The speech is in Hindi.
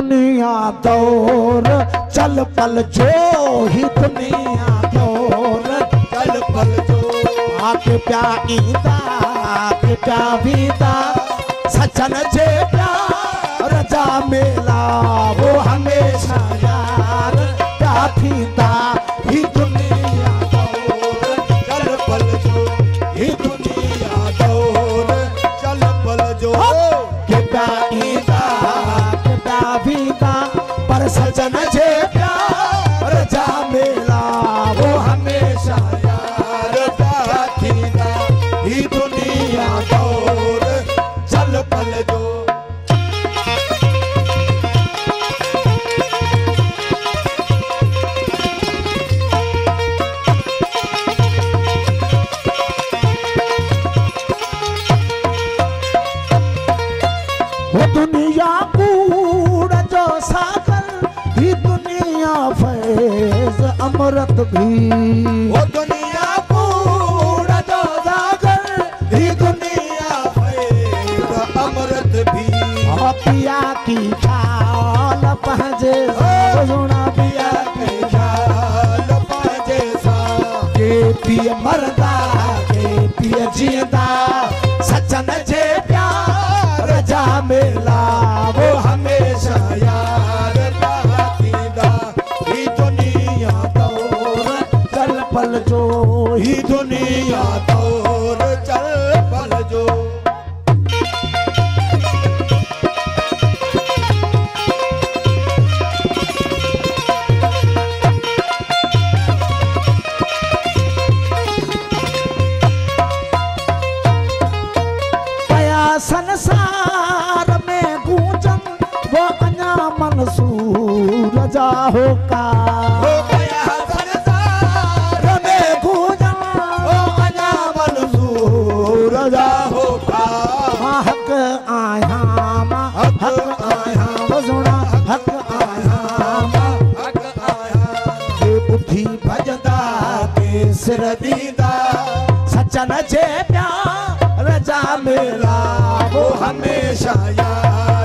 दुनिया दौर चल पल जो ही दुनिया दौर चल पल जो आके प्याईदा आके प्यावीदा सचन जे प्यार रजा मेला वो हमेशा यार प्या थींदा ही दुनिया दौर चल पल जो ही दुनिया दौर चल पल जो के प्याईदा के प्यावीदा पर सचन जे प्यार रजा मेला वो हमेशा यार प्या थींदा ही दुनिया दौर चल पल जो वो दुनिया कूड़ जो सागर ही दुनिया फैज अमृत भी वो दुनिया पूरा जो सागर ही दुनिया फैज अमृत भी पिया की खाल पहजे सुना पिया के ख्याल पाजे सा के पिय मरदा के पिय जिंदा सचन जे प्यार रजा मेला वो हमेशा यार थींदा ही दुनिया दौर चल पल जो ही दुनिया दौर चल पल जो संसार में गूंजन वो अना मंसूर जाहो का हो गया संसार में गूंजन वो अना मंसूर जाहो का हक आया हक आया सुना हक आया के बुद्धि भजदा के सिर दीदा सचन जे प्यार रजा मेला वो हमेशा यार